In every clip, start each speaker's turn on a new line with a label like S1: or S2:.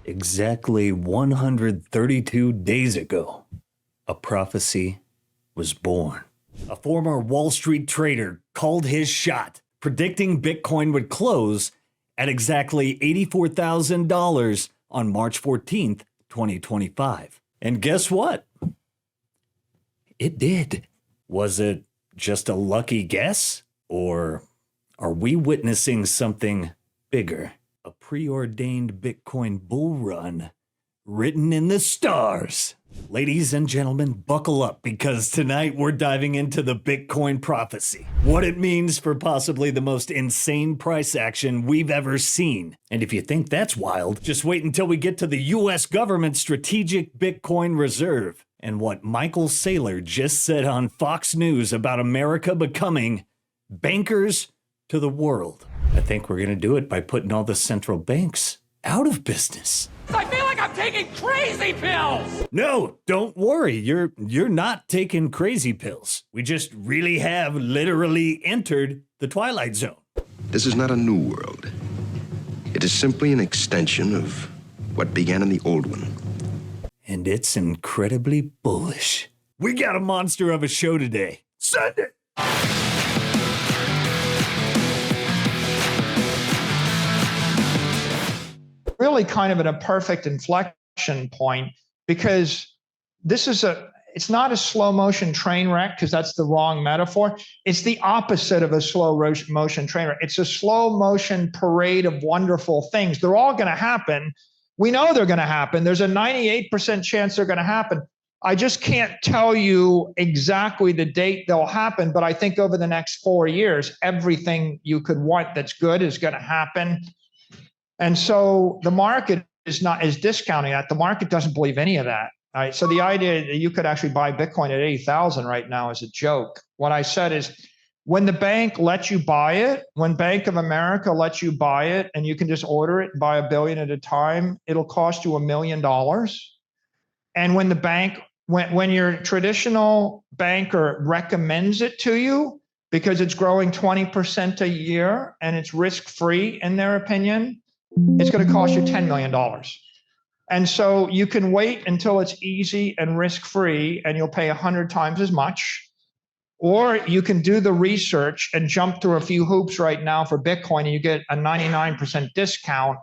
S1: Exactly 132 days ago, a prophecy was born. A former Wall Street trader called his shot, predicting Bitcoin would close at exactly $84,000 on March 14th, 2025. And guess what? It did. Was it just a lucky guess? Or are we witnessing something bigger? A preordained Bitcoin bull run written in the stars. Ladies and gentlemen, buckle up because tonight we're diving into the Bitcoin prophecy. What it means for possibly the most insane price action we've ever seen. And if you think that's wild, just wait until we get to the US government's strategic Bitcoin reserve and what Michael Saylor just said on Fox News about America becoming bankers to the world. I think we're going to do it by putting all the central banks out of business.
S2: I feel like I'm taking crazy pills!
S1: No, don't worry. You're not taking crazy pills. We just really have literally entered the Twilight Zone.
S3: This is not a new world. It is simply an extension of what began in the old one.
S1: And it's incredibly bullish. We got a monster of a show today. Send it!
S4: Really kind of at a perfect inflection point, because it's not a slow motion train wreck, because that's the wrong metaphor. It's the opposite of a slow motion train wreck. It's a slow motion parade of wonderful things. They're all going to happen. We know they're going to happen. There's a 98% chance they're going to happen. I just can't tell you exactly the date they'll happen, but I think over the next 4 years, everything you could want that's good is going to happen. And so the market is discounting that. The market doesn't believe any of that. All right. So the idea that you could actually buy Bitcoin at 80,000 right now is a joke. What I said is, when the bank lets you buy it, when Bank of America lets you buy it, and you can just order it and buy $1 billion at a time, it'll cost you $1 million. And when the bank, when your traditional banker recommends it to you because it's growing 20% a year and it's risk-free in their opinion, it's going to cost you $10 million. And so you can wait until it's easy and risk-free and you'll pay 100 times as much. Or you can do the research and jump through a few hoops right now for Bitcoin and you get a 99% discount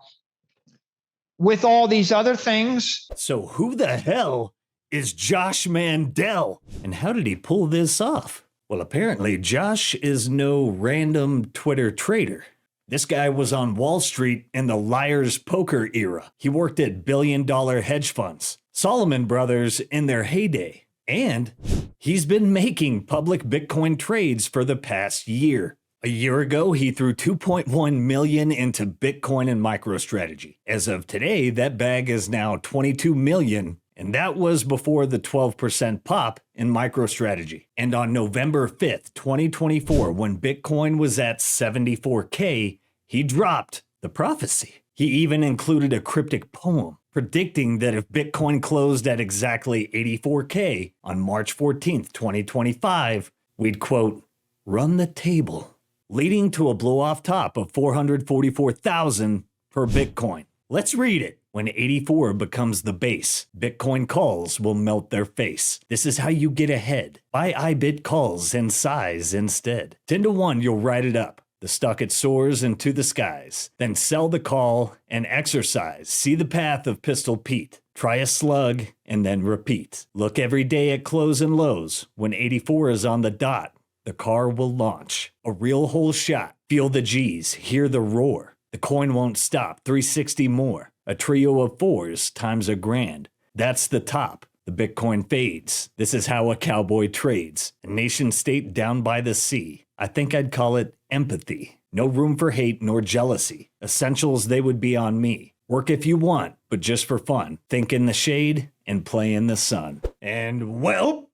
S4: with all these other things.
S1: So who the hell is Josh Mandell? And how did he pull this off? Well, apparently Josh is no random Twitter trader. This guy was on Wall Street in the liar's poker era. He worked at billion-dollar hedge funds, Salomon Brothers in their heyday. And he's been making public Bitcoin trades for the past year. A year ago, he threw $2.1 million into Bitcoin and MicroStrategy. As of today, that bag is now $22 million. And that was before the 12% pop in MicroStrategy. And on November 5th, 2024, when Bitcoin was at 74K, he dropped the prophecy. He even included a cryptic poem predicting that if Bitcoin closed at exactly 84K on March 14th, 2025, we'd, quote, run the table, leading to a blow-off top of 444,000 per Bitcoin. Let's read it. When 84 becomes the base, Bitcoin calls will melt their face. This is how you get ahead. Buy iBit calls in size instead. 10 to 1, you'll ride it up. The stock it soars into the skies. Then sell the call and exercise. See the path of Pistol Pete. Try a slug and then repeat. Look every day at close and lows. When 84 is on the dot, the car will launch. A real whole shot. Feel the G's. Hear the roar. The coin won't stop. 360 more. A trio of fours times $1,000. That's the top. The Bitcoin fades. This is how a cowboy trades. A nation state down by the sea. I think I'd call it empathy. No room for hate nor jealousy. Essentials they would be on me. Work if you want, but just for fun. Think in the shade and play in the sun. And well,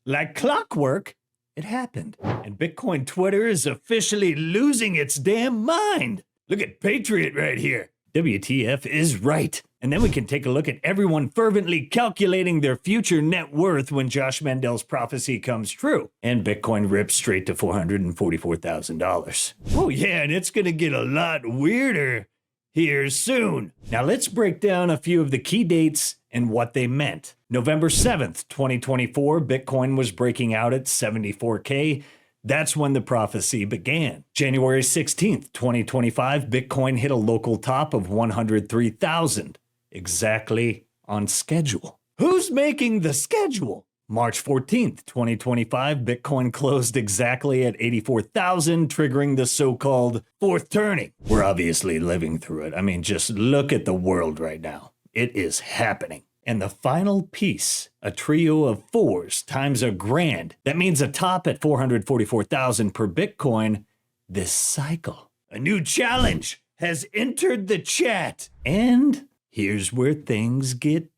S1: like clockwork, it happened. And Bitcoin Twitter is officially losing its damn mind. Look at Patriot right here. WTF is right. And then we can take a look at everyone fervently calculating their future net worth when Josh Mandell's prophecy comes true. And Bitcoin rips straight to $444,000. Oh yeah, and it's gonna get a lot weirder here soon. Now let's break down a few of the key dates and what they meant. November 7th, 2024, Bitcoin was breaking out at 74K. That's when the prophecy began. January 16th, 2025, Bitcoin hit a local top of 103,000, exactly on schedule. Who's making the schedule? March 14th, 2025, Bitcoin closed exactly at 84,000, triggering the so-called fourth turning. We're obviously living through it. I mean, just look at the world right now. It is happening. And the final piece, a trio of fours times a grand. That means a top at 444,000 per Bitcoin this cycle. A new challenge has entered the chat. And here's where things get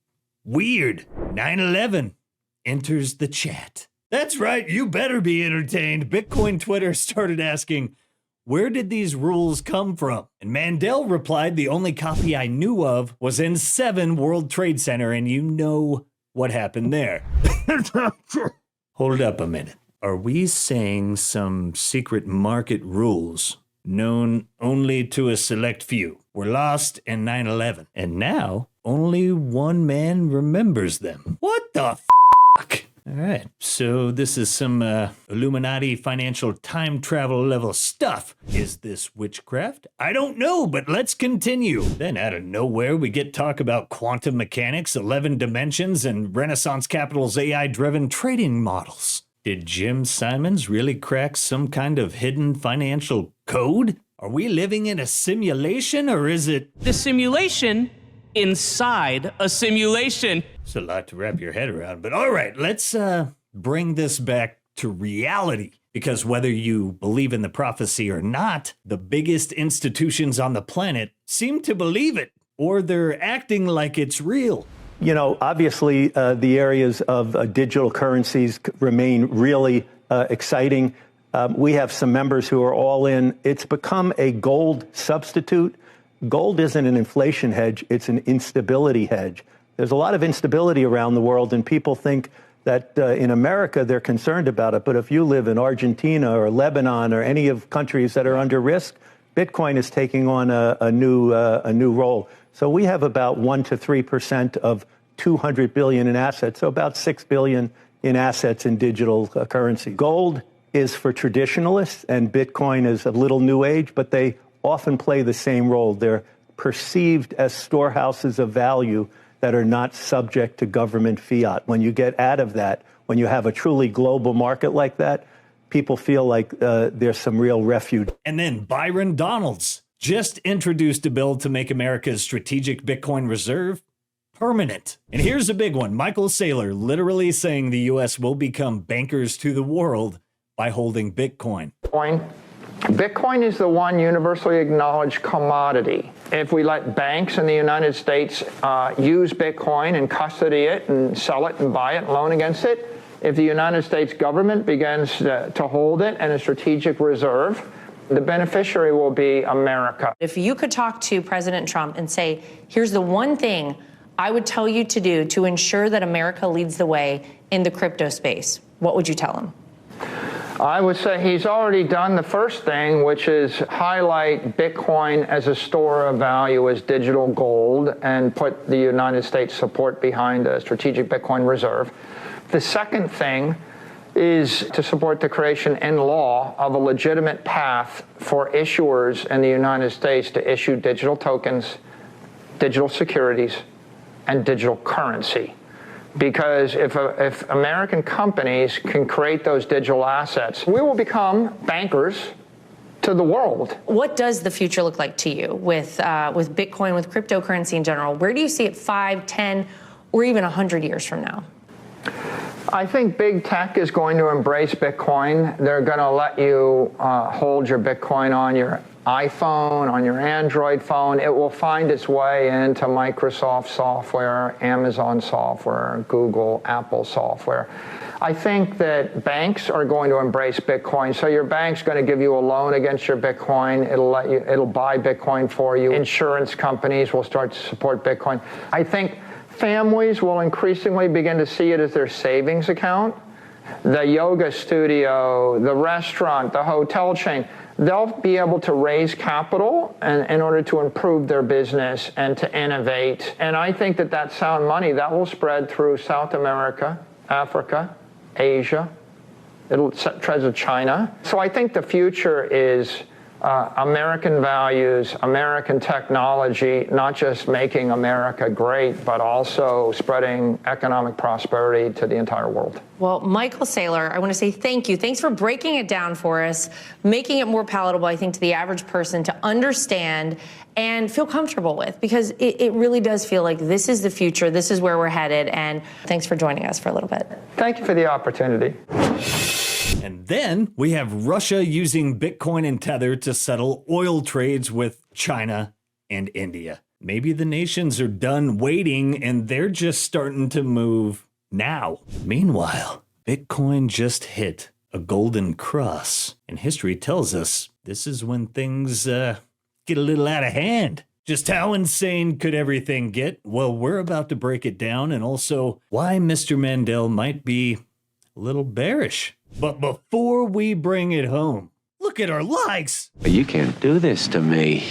S1: weird. 9/11 enters the chat. That's right, you better be entertained. Bitcoin Twitter started asking, where did these rules come from? And Mandell replied, the only copy I knew of was in 7 World Trade Center, and you know what happened there. Hold up a minute. Are we saying some secret market rules known only to a select few were lost in 9/11, and now only one man remembers them? What the fuck? All right, so this is some Illuminati financial time travel level stuff. Is this witchcraft? I don't know, but let's continue. Then out of nowhere, we get talk about quantum mechanics, 11 dimensions, and Renaissance Capital's AI-driven trading models. Did Jim Simons really crack some kind of hidden financial code? Are we living in a simulation, or is it
S5: the simulation inside a simulation?
S1: It's a lot to wrap your head around, but all right, let's bring this back to reality. Because whether you believe in the prophecy or not, the biggest institutions on the planet seem to believe it, or they're acting like it's real.
S6: You know, obviously, the areas of digital currencies remain really exciting. We have some members who are all in. It's become a gold substitute. Gold isn't an inflation hedge, it's an instability hedge. There's a lot of instability around the world, and people think that in America they're concerned about it. But if you live in Argentina or Lebanon or any of countries that are under risk, Bitcoin is taking on a new role. So we have about 1 to 3% of 200 billion in assets, so about 6 billion in assets in digital currency. Gold is for traditionalists, and Bitcoin is a little new age, but they often play the same role. They're perceived as storehouses of value that are not subject to government fiat. When you get out of that, when you have a truly global market like that, people feel like there's some real refuge.
S1: And then Byron Donalds just introduced a bill to make America's strategic Bitcoin reserve permanent. And here's a big one. Michael Saylor literally saying the U.S. will become bankers to the world by holding Bitcoin.
S7: Bitcoin is the one universally acknowledged commodity. If we let banks in the United States use Bitcoin and custody it and sell it and buy it and loan against it, if the United States government begins to hold it in a strategic reserve, the beneficiary will be America.
S8: If you could talk to President Trump and say, here's the one thing I would tell you to do to ensure that America leads the way in the crypto space, what would you tell him?
S7: I would say he's already done the first thing, which is highlight Bitcoin as a store of value, as digital gold, and put the United States support behind a strategic Bitcoin reserve. The second thing is to support the creation in law of a legitimate path for issuers in the United States to issue digital tokens, digital securities, and digital currency. Because if American companies can create those digital assets, we will become bankers to the world.
S8: What does the future look like to you with Bitcoin, with cryptocurrency in general? Where do you see it 5, 10, or even 100 years from now?
S7: I think big tech is going to embrace Bitcoin. They're going to let you hold your Bitcoin on your iPhone, on your Android phone. It will find its way into Microsoft software, Amazon software, Google, Apple software. I think that banks are going to embrace Bitcoin. So your bank's going to give you a loan against your Bitcoin. It'll buy Bitcoin for you. Insurance companies will start to support Bitcoin. I think families will increasingly begin to see it as their savings account. The yoga studio, the restaurant, the hotel chain, they'll be able to raise capital in order to improve their business and to innovate. And I think that sound money, that will spread through South America, Africa, Asia. It'll treasure China. So I think the future is American values, American technology, not just making America great, but also spreading economic prosperity to the entire world.
S8: Well, Michael Saylor, I want to say thank you. Thanks for breaking it down for us, making it more palatable, I think, to the average person to understand and feel comfortable with, because it really does feel like this is the future, this is where we're headed, and thanks for joining us for a little bit.
S7: Thank you for the opportunity.
S1: And then we have Russia using Bitcoin and Tether to settle oil trades with China and India. Maybe the nations are done waiting and they're just starting to move now. Meanwhile, Bitcoin just hit a golden cross, and history tells us this is when things get a little out of hand. Just how insane could everything get? Well, we're about to break it down, and also why Mr. Mandell might be a little bearish. But before we bring it home, look at our likes.
S9: You can't do this to me.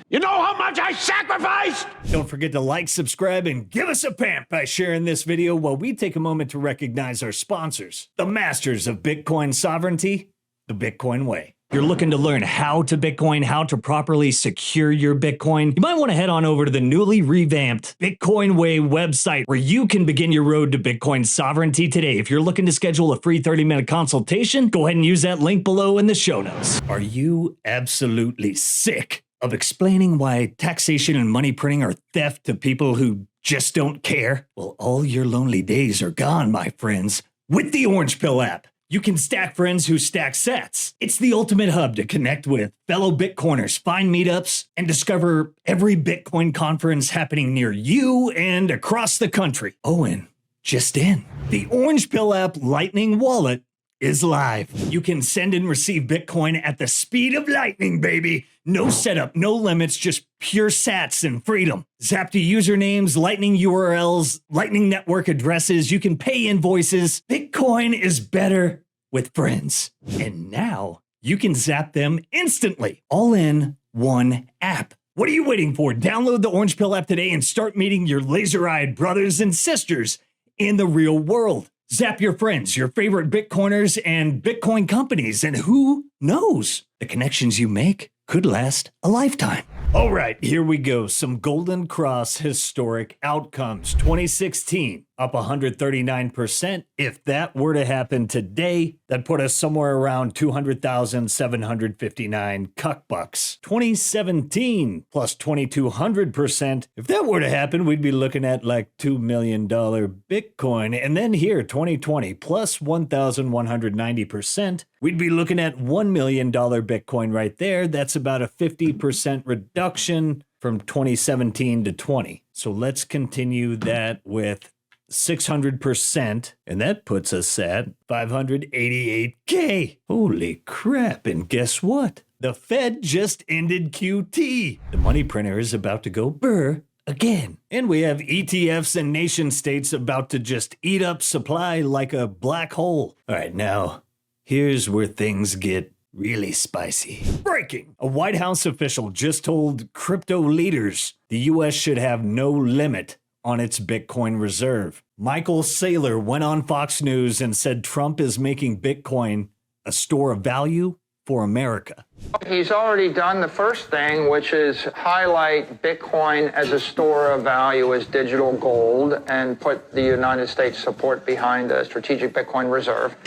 S2: You know how much I sacrificed?
S1: Don't forget to like, subscribe, and give us a pamp by sharing this video while we take a moment to recognize our sponsors, the masters of Bitcoin sovereignty, the Bitcoin way. You're looking to learn how to Bitcoin, how to properly secure your Bitcoin, you might want to head on over to the newly revamped Bitcoin Way website, where you can begin your road to Bitcoin sovereignty today. If you're looking to schedule a free 30-minute consultation, go ahead and use that link below in the show notes. Are you absolutely sick of explaining why taxation and money printing are theft to people who just don't care? Well, all your lonely days are gone, my friends, with the Orange Pill app. You can stack friends who stack sats. It's the ultimate hub to connect with fellow Bitcoiners, find meetups, and discover every Bitcoin conference happening near you and across the country. Oh, and just in, the Orange Pill app Lightning Wallet is live. You can send and receive Bitcoin at the speed of lightning, baby. No setup, no limits, just pure sats and freedom. Zap to usernames, Lightning URLs, Lightning Network addresses. You can pay invoices. Bitcoin is better with friends. And now you can zap them instantly, all in one app. What are you waiting for? Download the Orange Pill app today and start meeting your laser-eyed brothers and sisters in the real world. Zap your friends, your favorite Bitcoiners, and Bitcoin companies, and who knows? The connections you make could last a lifetime. All right, here we go. Some Golden Cross historic outcomes. 2016, up 139%. If that were to happen today, that'd put us somewhere around 200,759 cuck bucks. 2017, plus 2,200%. If that were to happen, we'd be looking at like $2 million Bitcoin. And then here, 2020, plus 1,190%. We'd be looking at $1 million Bitcoin right there. That's about a 50% reduction from 2017 to 20. So let's continue that with 600%, and that puts us at 588K. Holy crap, and guess what? The Fed just ended QT. The money printer is about to go burr again. And we have ETFs and nation states about to just eat up supply like a black hole. All right, now, here's where things get really spicy. Breaking! A White House official just told crypto leaders the U.S. should have no limit on its Bitcoin reserve. Michael Saylor went on Fox News and said Trump is making Bitcoin a store of value for America.
S7: He's already done the first thing, which is highlight Bitcoin as a store of value, as digital gold, and put the United States support behind a strategic Bitcoin reserve.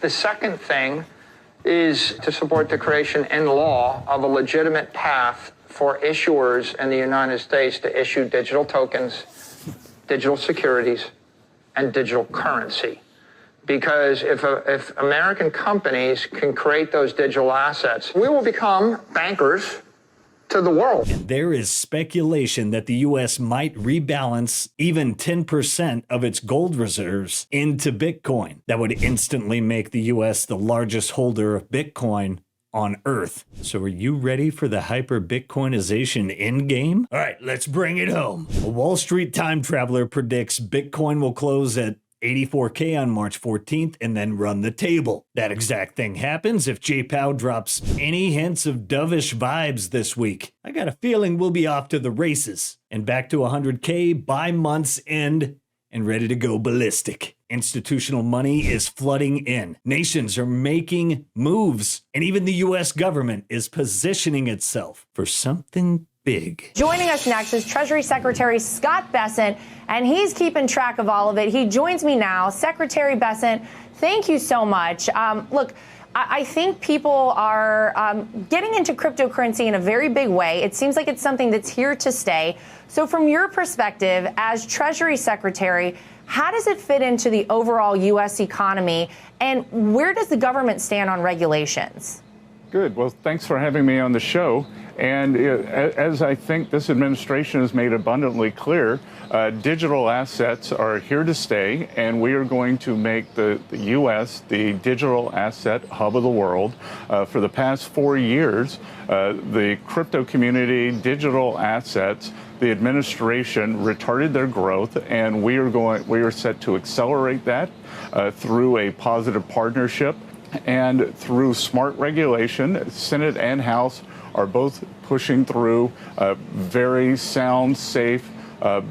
S7: The second thing is to support the creation in law of a legitimate path for issuers in the United States to issue digital tokens, digital securities, and digital currency. Because if American companies can create those digital assets, we will become bankers to the world.
S1: And there is speculation that the U.S. might rebalance even 10% of its gold reserves into Bitcoin. That would instantly make the U.S. the largest holder of Bitcoin on Earth. So are you ready for the hyperbitcoinization endgame? All right, let's bring it home. A Wall Street time traveler predicts Bitcoin will close at 84K on March 14th, and then run the table. That exact thing happens if J-Pow drops any hints of dovish vibes this week. I got a feeling we'll be off to the races and back to 100K by month's end and ready to go ballistic. Institutional money is flooding in. Nations are making moves, and even the US government is positioning itself for something big.
S8: Joining us next is Treasury Secretary Scott Bessent, and he's keeping track of all of it. He joins me now. Secretary Bessent, thank you so much. Look, I think people are getting into cryptocurrency in a very big way. It seems like it's something that's here to stay. So from your perspective as Treasury Secretary, how does it fit into the overall U.S. economy, and where does the government stand on regulations?
S10: Good. Well, thanks for having me on the show. And as I think this administration has made abundantly clear, digital assets are here to stay, and we are going to make the U.S. the digital asset hub of the world. For the past 4 years, the crypto community, digital assets, the administration retarded their growth, and we are set to accelerate that through a positive partnership and through smart regulation. Senate and House are both pushing through very sound, safe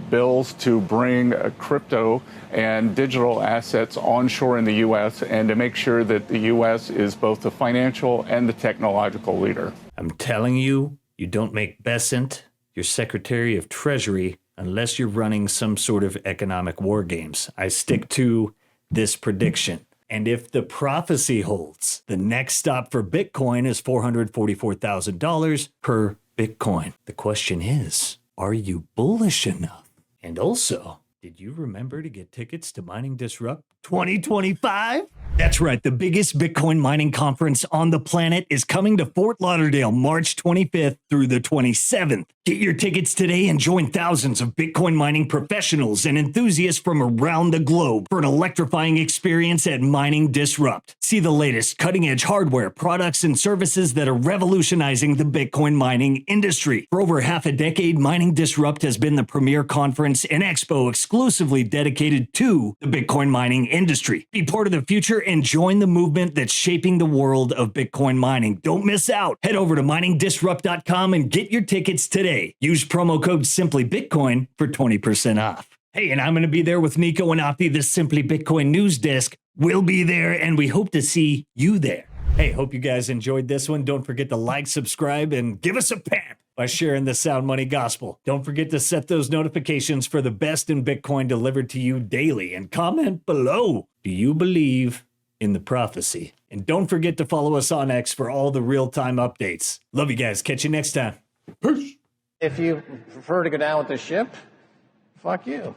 S10: bills to bring crypto and digital assets onshore in the U.S. and to make sure that the U.S. is both the financial and the technological leader.
S1: I'm telling you, you don't make Bessent your Secretary of Treasury unless you're running some sort of economic war games. I stick to this prediction. And if the prophecy holds, the next stop for Bitcoin is $444,000 per Bitcoin. The question is, are you bullish enough? And also, did you remember to get tickets to Mining Disrupt 2025? That's right, the biggest Bitcoin mining conference on the planet is coming to Fort Lauderdale March 25th through the 27th. Get your tickets today and join thousands of Bitcoin mining professionals and enthusiasts from around the globe for an electrifying experience at Mining Disrupt. See the latest cutting-edge hardware, products, and services that are revolutionizing the Bitcoin mining industry. For over half a decade, Mining Disrupt has been the premier conference and expo exclusively dedicated to the Bitcoin mining industry. Be part of the future and join the movement that's shaping the world of Bitcoin mining. Don't miss out. Head over to miningdisrupt.com and get your tickets today. Use promo code SimplyBitcoin for 20% off. Hey, and I'm going to be there with Nico and Afi, the Simply Bitcoin news desk. We'll be there, and we hope to see you there. Hey, hope you guys enjoyed this one. Don't forget to like, subscribe, and give us a pamp by sharing the Sound Money Gospel. Don't forget to set those notifications for the best in Bitcoin delivered to you daily, and comment below. Do you believe in the prophecy? And don't forget to follow us on X for all the real-time updates. Love you guys. Catch you next time. Peace.
S11: If you prefer to go down with the ship, fuck you.